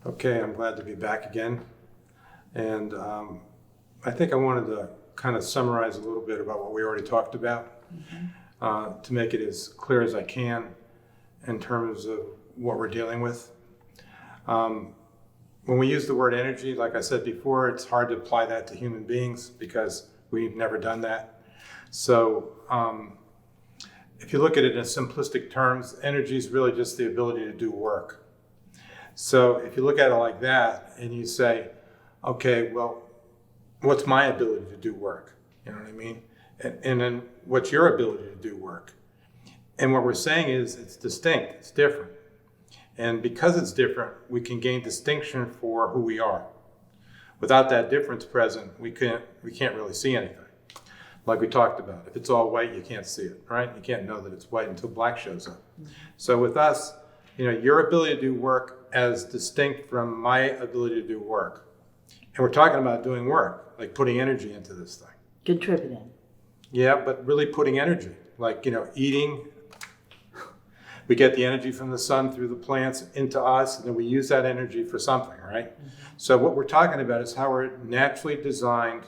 Okay, I'm glad to be back again. And I think I wanted to kind of summarize a little bit about what we already talked about to make it as clear as I can in terms of what we're dealing with. When we use the word energy, like I said before, it's hard to apply that to human beings because we've never done that. So if you look at it in simplistic terms, energy is really just the ability to do work. So if you look at it like that and you say, okay, well, what's my ability to do work? You know what I mean? And then what's your ability to do work? And what we're saying is it's distinct, it's different. And because it's different, we can gain distinction for who we are. Without that difference present, we can't really see anything. Like we talked about, if it's all white, you can't see it, right? You can't know that it's white until black shows up. So with us, your ability to do work as distinct from my ability to do work. And we're talking about doing work, like putting energy into this thing. Contributing. Yeah, but really putting energy, like, eating. We get the energy from the sun through the plants into us, and then we use that energy for something, right? So what we're talking about is how we're naturally designed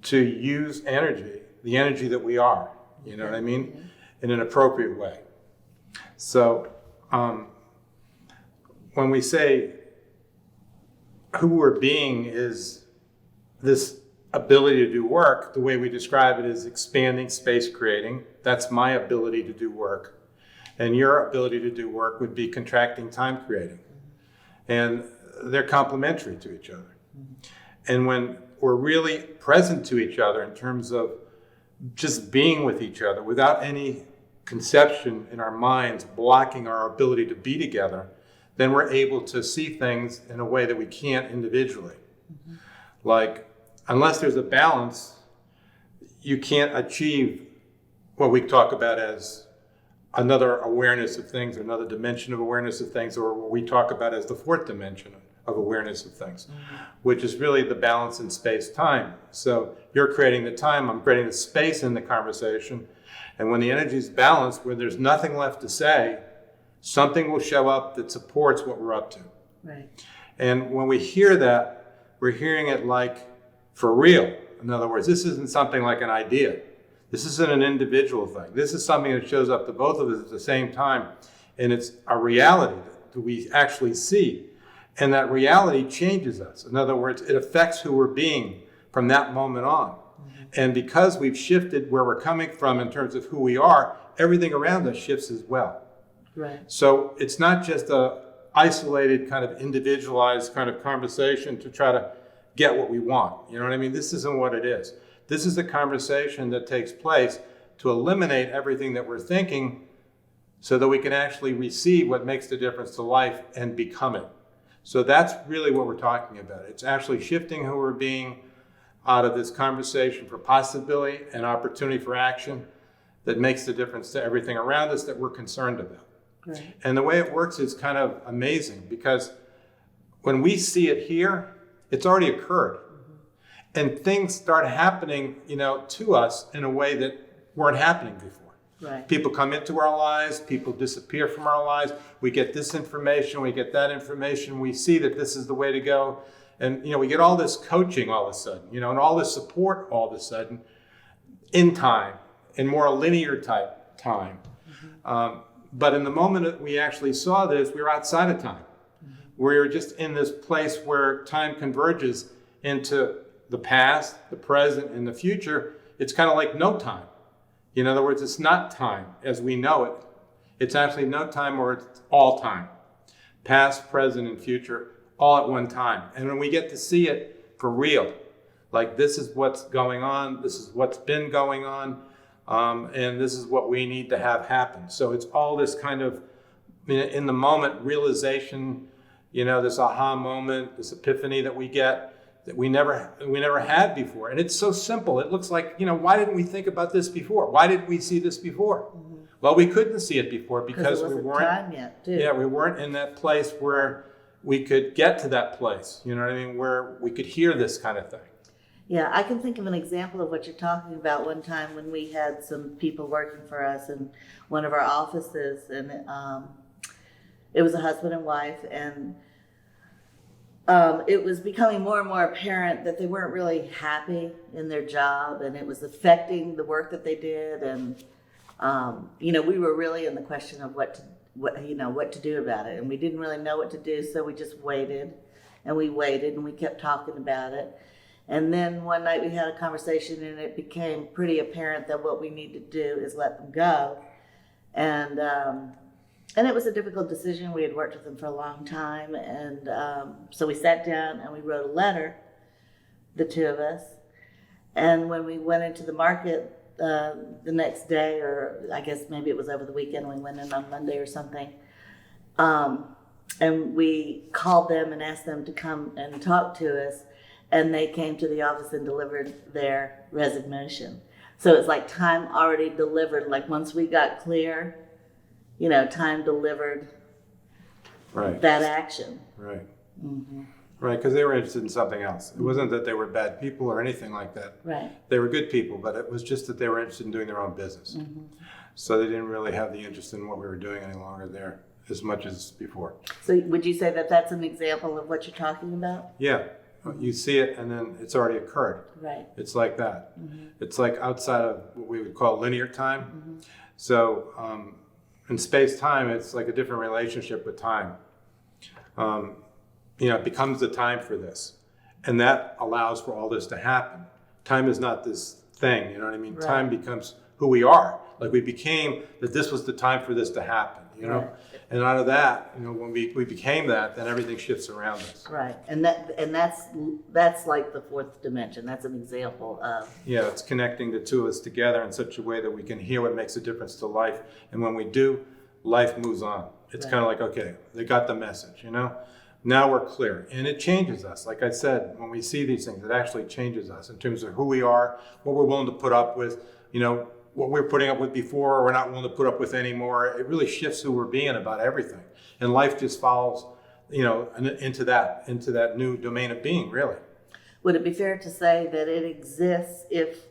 to use energy, the energy that we are, you know what I mean, in an appropriate way. So when we say who we're being is this ability to do work, the way we describe it is expanding, space creating. That's my ability to do work. And your ability to do work would be contracting, time creating. And they're complementary to each other. And when we're really present to each other in terms of just being with each other without any conception in our minds blocking our ability to be together, then we're able to see things in a way that we can't individually. Like, unless there's a balance, you can't achieve what we talk about as another awareness of things, another dimension of awareness of things, or what we talk about as the fourth dimension of awareness of things, which is really the balance in space-time. So you're creating the time, I'm creating the space in the conversation, and when the energy is balanced, where there's nothing left to say, something will show up that supports what we're up to. Right. And when we hear that, we're hearing it like for real. In other words, this isn't something like an idea. This isn't an individual thing. This is something that shows up to both of us at the same time. And it's a reality that we actually see. And that reality changes us. In other words, it affects who we're being from that moment on. And because we've shifted where we're coming from in terms of who we are, everything around us shifts as well. Right. So it's not just a isolated kind of individualized kind of conversation to try to get what we want. You know what I mean? This isn't what it is. This is a conversation that takes place to eliminate everything that we're thinking so that we can actually receive what makes the difference to life and become it. So that's really what we're talking about. It's actually shifting who we're being out of this conversation for possibility and opportunity for action that makes the difference to everything around us that we're concerned about. Right. And the way it works is kind of amazing because when we see it here, it's already occurred. And things start happening, to us in a way that weren't happening before. Right. People come into our lives, people disappear from our lives. We get this information, we get that information. We see that this is the way to go. And, we get all this coaching all of a sudden, and all this support all of a sudden in time, in more linear type time. But in the moment that we actually saw this, we were outside of time. We were just in this place where time converges into the past, the present, and the future. It's kind of like no time. In other words, it's not time as we know it. It's actually no time, or it's all time. Past, present, and future, all at one time. And when we get to see it for real, like this is what's going on, this is what's been going on, and this is what we need to have happen. So it's all this kind of, in the moment, realization, this aha moment, this epiphany that we get, that we never had before. And it's so simple. It looks like, why didn't we think about this before? Why didn't we see this before? Well, we couldn't see it before because we weren't time yet, too. Yeah, we weren't in that place where we could get to that place, where we could hear this kind of thing. Yeah, I can think of an example of what you're talking about. One time when we had some people working for us in one of our offices, and it was a husband and wife, and it was becoming more and more apparent that they weren't really happy in their job, and it was affecting the work that they did. And we were really in the question of what to do about it, and we didn't really know what to do, so we just waited, and we kept talking about it. And then one night we had a conversation, and it became pretty apparent that what we need to do is let them go. And it was a difficult decision. We had worked with them for a long time. And so we sat down and we wrote a letter, the two of us. And when we went into the market the next day, or I guess maybe it was over the weekend, we went in on Monday or something. And we called them and asked them to come and talk to us. And they came to the office and delivered their resignation. So it's like time already delivered. Like once we got clear, time delivered that action. Right. Mm-hmm. Right, because they were interested in something else. It wasn't that they were bad people or anything like that. Right. They were good people, but it was just that they were interested in doing their own business. Mm-hmm. So they didn't really have the interest in what we were doing any longer there as much as before. So would you say that that's an example of what you're talking about? Yeah. You see it and then it's already occurred. Right. It's like that. Mm-hmm. It's like outside of what we would call linear time. Mm-hmm. So in space-time, it's like a different relationship with time. It becomes the time for this. And that allows for all this to happen. Time is not this thing, you know what I mean? Right. Time becomes who we are. Like we became that this was the time for this to happen, Right. And out of that, when we became that, then everything shifts around us. Right. And that's like the fourth dimension. That's an example of. Yeah, it's connecting the two of us together in such a way that we can hear what makes a difference to life. And when we do, life moves on. It's Right. kind of like, okay, they got the message, Now we're clear. And it changes us. Like I said, when we see these things, it actually changes us in terms of who we are, what we're willing to put up with, what we were putting up with before, we're not willing to put up with anymore. It really shifts who we're being about everything. And life just follows, into that new domain of being, really. Would it be fair to say that it exists if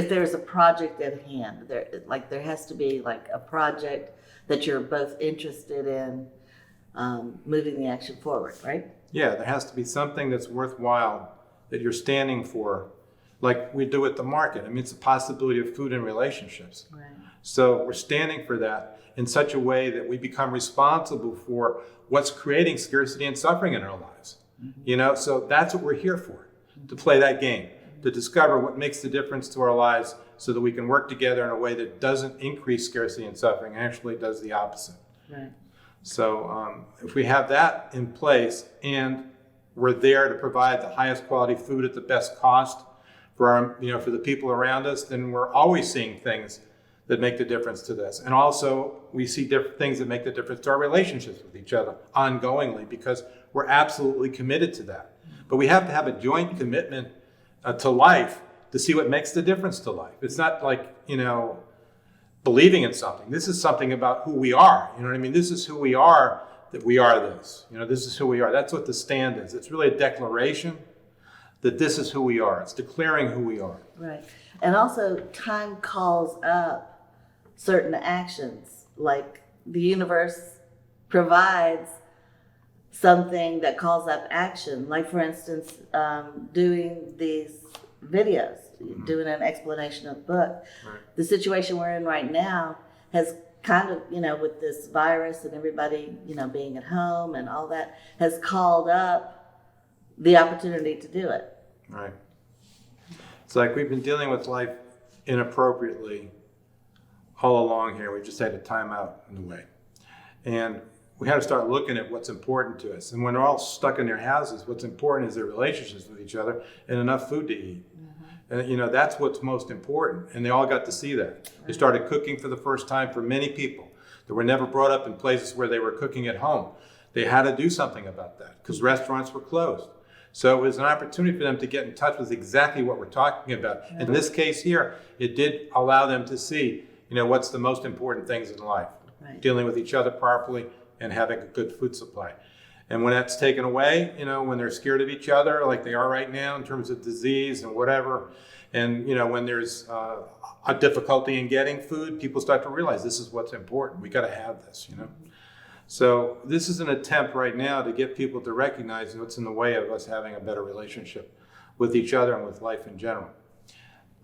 there's a project at hand? There has to be like a project that you're both interested in moving the action forward, right? Yeah, there has to be something that's worthwhile that you're standing for, like we do at the market. I mean, it's a possibility of food and relationships. Right. So we're standing for that in such a way that we become responsible for what's creating scarcity and suffering in our lives. Mm-hmm. So that's what we're here for, to play that game, to discover what makes the difference to our lives so that we can work together in a way that doesn't increase scarcity and suffering, actually does the opposite. Right. So if we have that in place and we're there to provide the highest quality food at the best cost for for the people around us, then we're always seeing things that make the difference to this. And also we see different things that make the difference to our relationships with each other ongoingly, because we're absolutely committed to that. But we have to have a joint commitment to life to see what makes the difference to life. It's not like, believing in something. This is something about who we are. You know what I mean? This is who we are, that we are this. This is who we are. That's what the stand is. It's really a declaration that this is who we are. It's declaring who we are. Right. And also time calls up certain actions. Like the universe provides something that calls up action. Like for instance, doing these videos, doing an explanation of the book. Right. The situation we're in right now has kind of, with this virus and everybody, being at home and all that, has called up the opportunity to do it. Right. It's like we've been dealing with life inappropriately all along here. We just had a time out in a way. And we had to start looking at what's important to us. And when they're all stuck in their houses, what's important is their relationships with each other and enough food to eat. Mm-hmm. And that's what's most important. And they all got to see that. They started cooking for the first time for many people that were never brought up in places where they were cooking at home. They had to do something about that because restaurants were closed. So it was an opportunity for them to get in touch with exactly what we're talking about. Yeah. In this case here, it did allow them to see, what's the most important things in life. Right. Dealing with each other properly and having a good food supply. And when that's taken away, when they're scared of each other like they are right now in terms of disease and whatever, and when there's a difficulty in getting food, people start to realize this is what's important. We got to have this, So this is an attempt right now to get people to recognize what's in the way of us having a better relationship with each other and with life in general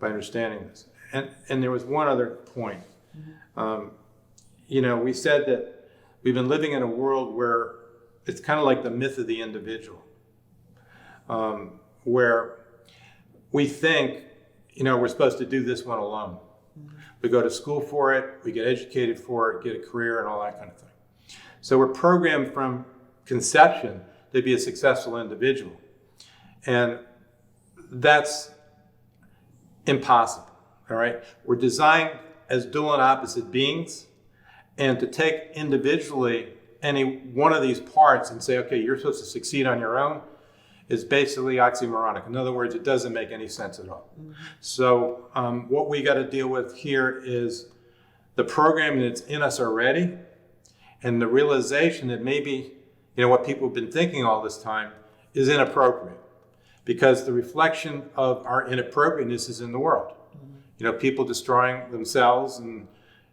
by understanding this. And there was one other point. We said that we've been living in a world where it's kind of like the myth of the individual, where we think, we're supposed to do this one alone. We go to school for it, we get educated for it, get a career and all that kind of thing. So we're programmed from conception to be a successful individual. And that's impossible, all right? We're designed as dual and opposite beings, and to take individually any one of these parts and say, okay, you're supposed to succeed on your own, is basically oxymoronic. In other words, it doesn't make any sense at all. So what we got to deal with here is the programming that's in us already, and the realization that maybe, what people have been thinking all this time is inappropriate, because the reflection of our inappropriateness is in the world. People destroying themselves and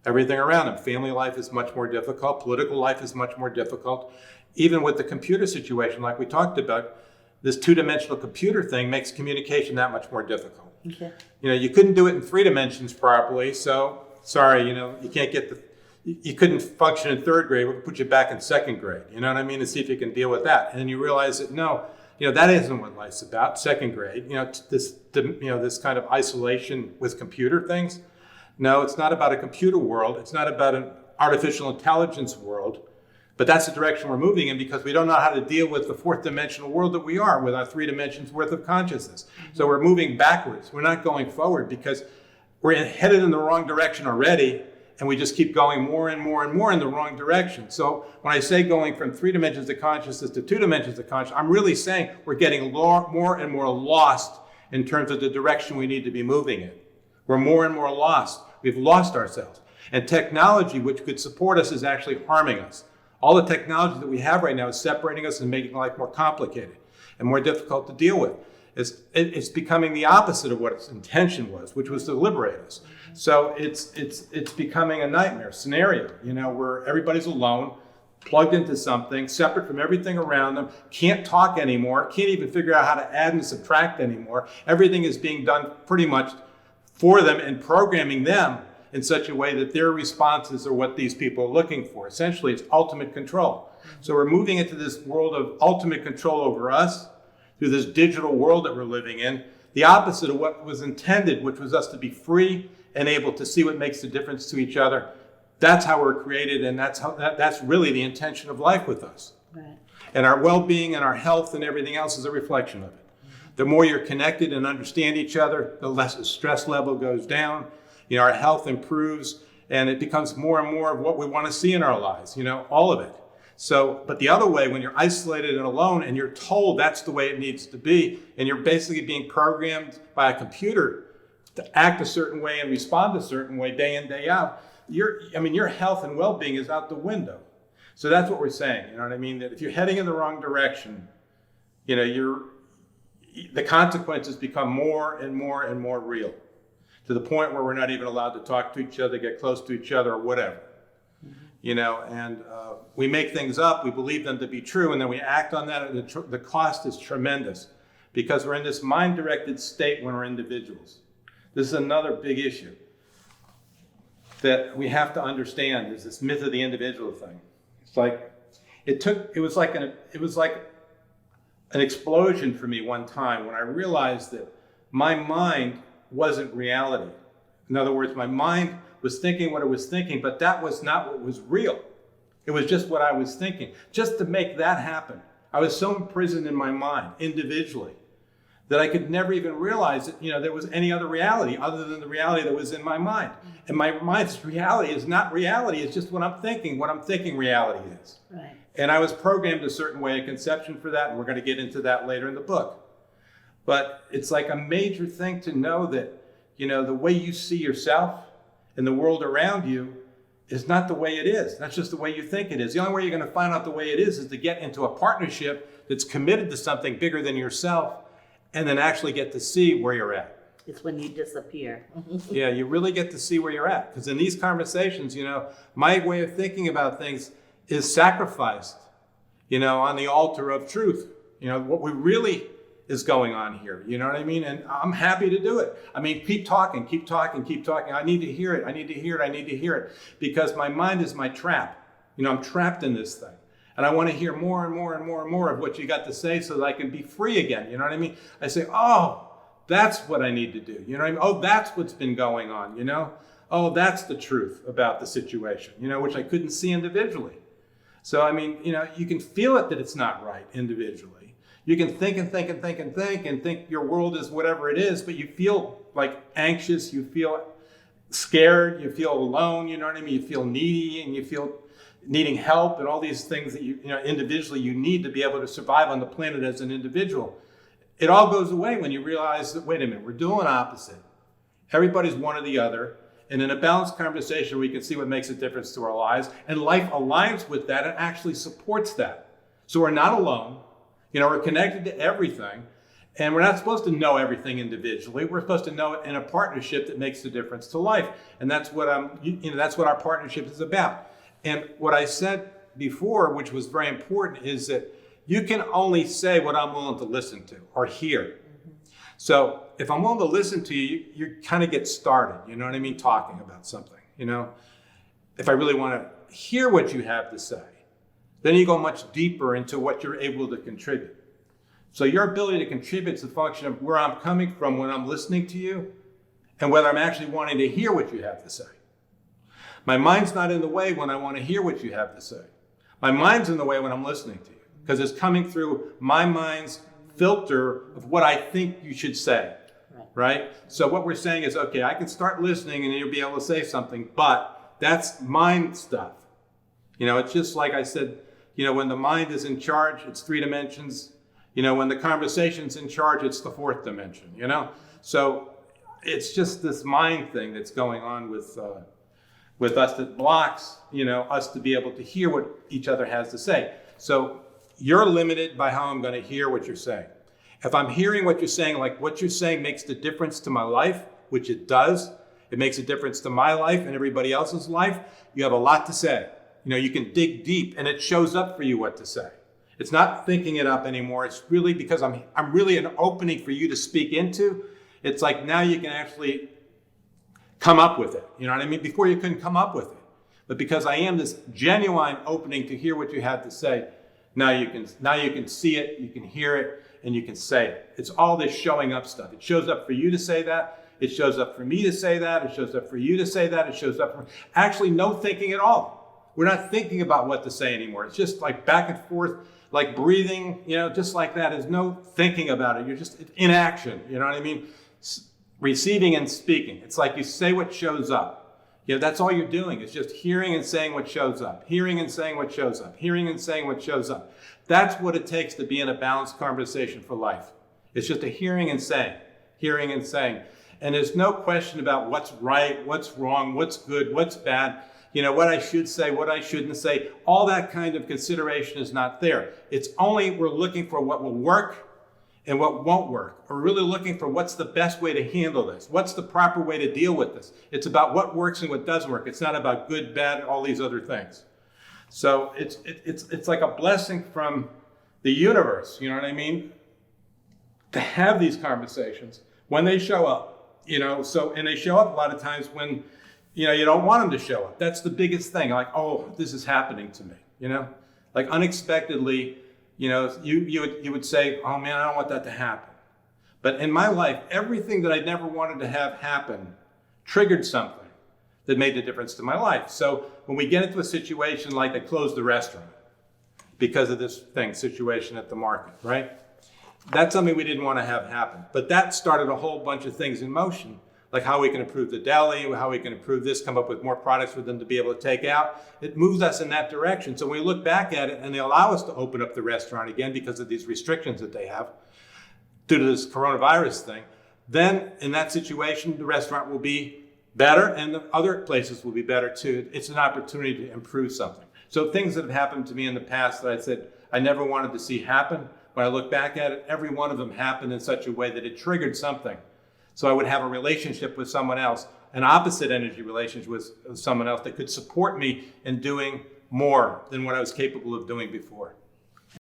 everything around them. Family life is much more difficult. Political life is much more difficult. Even with the computer situation, like we talked about, this two-dimensional computer thing makes communication that much more difficult. Okay. You couldn't do it in 3 dimensions properly, so sorry, you can't get you couldn't function in 3rd grade. We'll put you back in 2nd grade. You know what I mean? And see if you can deal with that. And then you realize that no, that isn't what life's about. 2nd grade, this kind of isolation with computer things. No, it's not about a computer world. It's not about an artificial intelligence world. But that's the direction we're moving in, because we don't know how to deal with the 4th dimensional world that we are with our 3 dimensions worth of consciousness. So we're moving backwards. We're not going forward, because we're headed in the wrong direction already, and we just keep going more and more and more in the wrong direction. So when I say going from 3 dimensions of consciousness to 2 dimensions of consciousness, I'm really saying we're getting more and more lost in terms of the direction we need to be moving in. We're more and more lost. We've lost ourselves. And technology, which could support us, is actually harming us. All the technology that we have right now is separating us and making life more complicated and more difficult to deal with. It's becoming the opposite of what its intention was, which was to liberate us. So it's becoming a nightmare scenario, where everybody's alone, plugged into something, separate from everything around them, can't talk anymore, can't even figure out how to add and subtract anymore. Everything is being done pretty much for them and programming them in such a way that their responses are what these people are looking for. Essentially, it's ultimate control. So we're moving into this world of ultimate control over us through this digital world that we're living in, the opposite of what was intended, which was us to be free and able to see what makes the difference to each other. That's how we're created, and that's really the intention of life with us. Right. And our well-being and our health and everything else is a reflection of it. The more you're connected and understand each other, the less the stress level goes down. Our health improves, and it becomes more and more of what we want to see in our lives, all of it. So, but the other way, when you're isolated and alone and you're told that's the way it needs to be, and you're basically being programmed by a computer to act a certain way and respond a certain way day in, day out, your health and well-being is out the window. So that's what we're saying, you know what I mean? That if you're heading in the wrong direction, the consequences become more and more and more real, to the point where we're not even allowed to talk to each other, get close to each other, or whatever. And we make things up, we believe them to be true, and then we act on that, and the cost is tremendous, because we're in this mind-directed state when we're individuals. This is another big issue that we have to understand, is this myth of the individual thing. It's like, it was like an explosion for me one time when I realized that my mind wasn't reality. In other words, my mind was thinking what it was thinking, but that was not what was real. It was just what I was thinking. Just to make that happen, I was so imprisoned in my mind individually that I could never even realize that there was any other reality other than the reality that was in my mind. And my mind's reality is not reality. It's just what I'm thinking. What I'm thinking reality is. Right. And I was programmed a certain way of conception for that, and we're going to get into that later in the book. But it's like a major thing to know that, the way you see yourself and the world around you is not the way it is. That's just the way you think it is. The only way you're going to find out the way it is to get into a partnership that's committed to something bigger than yourself, and then actually get to see where you're at. It's when you disappear. Yeah, you really get to see where you're at. Because in these conversations, my way of thinking about things is sacrificed, on the altar of truth. What we really is going on here. You know what I mean? And I'm happy to do it. I mean, keep talking, keep talking, keep talking. I need to hear it. I need to hear it. I need to hear it, because my mind is my trap. I'm trapped in this thing. And I want to hear more and more and more and more of what you got to say so that I can be free again. You know what I mean? I say, oh, that's what I need to do. You know what I mean? Oh, that's what's been going on, Oh, that's the truth about the situation, which I couldn't see individually. So, I mean, you can feel it that it's not right individually. You can think and think and think and think and think your world is whatever it is, but you feel like anxious, you feel scared, you feel alone, you know what I mean? You feel needy and you feel needing help and all these things that individually you need to be able to survive on the planet as an individual. It all goes away when you realize that, wait a minute, we're doing opposite. Everybody's one or the other. And in a balanced conversation, we can see what makes a difference to our lives. And life aligns with that and actually supports that. So we're not alone. We're connected to everything. And we're not supposed to know everything individually. We're supposed to know it in a partnership that makes a difference to life. And that's what that's what our partnership is about. And what I said before, which was very important, is that you can only say what I'm willing to listen to or hear. So if I'm willing to listen to you, you kind of get started, you know what I mean, talking about something, If I really want to hear what you have to say, then you go much deeper into what you're able to contribute. So your ability to contribute is a function of where I'm coming from when I'm listening to you and whether I'm actually wanting to hear what you have to say. My mind's not in the way when I want to hear what you have to say. My mind's in the way when I'm listening to you, because it's coming through my mind's filter of what I think you should say, right? So what we're saying is, okay, I can start listening and you'll be able to say something, but that's mind stuff. It's just like I said, when the mind is in charge, it's 3 dimensions. When the conversation's in charge, it's the 4th dimension, So it's just this mind thing that's going on with us that blocks, us to be able to hear what each other has to say. So you're limited by how I'm going to hear what you're saying. If I'm hearing what you're saying, like what you're saying makes the difference to my life, which it does, it makes a difference to my life and everybody else's life, you have a lot to say. You can dig deep and it shows up for you what to say. It's not thinking it up anymore. It's really because I'm really an opening for you to speak into. It's like now you can actually come up with it. You know what I mean? Before you couldn't come up with it. But because I am this genuine opening to hear what you have to say, now you can see it, you can hear it, and you can say it. It's all this showing up stuff. It shows up for you to say that. It shows up for me to say that. It shows up for you to say that. It shows up for actually no thinking at all. We're not thinking about what to say anymore. It's just like back and forth, like breathing, just like that. There's no thinking about it. You're just in action. You know what I mean? Receiving and speaking. It's like you say what shows up. That's all you're doing. It's just hearing and saying what shows up. Hearing and saying what shows up. Hearing and saying what shows up. That's what it takes to be in a balanced conversation for life. It's just a hearing and saying. Hearing and saying. And there's no question about what's right, what's wrong, what's good, what's bad. What I should say, what I shouldn't say. All that kind of consideration is not there. It's only we're looking for what will work and what won't work. We're really looking for what's the best way to handle this. What's the proper way to deal with this? It's about what works and what doesn't work. It's not about good, bad, all these other things. So it's like a blessing from the universe, you know what I mean? To have these conversations when they show up, and they show up a lot of times when you don't want them to show up. That's the biggest thing. Like, oh, this is happening to me, like unexpectedly, you would say, oh man, I don't want that to happen. But in my life, everything that I never wanted to have happen triggered something that made a difference to my life. So when we get into a situation like they closed the restaurant because of this situation at the market, right? That's something we didn't want to have happen. But that started a whole bunch of things in motion, like how we can improve the deli, how we can improve this, come up with more products for them to be able to take out. It moves us in that direction. So when we look back at it and they allow us to open up the restaurant again because of these restrictions that they have due to this coronavirus thing, then in that situation, the restaurant will be better and the other places will be better too. It's an opportunity to improve something. So things that have happened to me in the past that I said I never wanted to see happen, when I look back at it, every one of them happened in such a way that it triggered something. So I would have a relationship with someone else, an opposite energy relationship with someone else that could support me in doing more than what I was capable of doing before.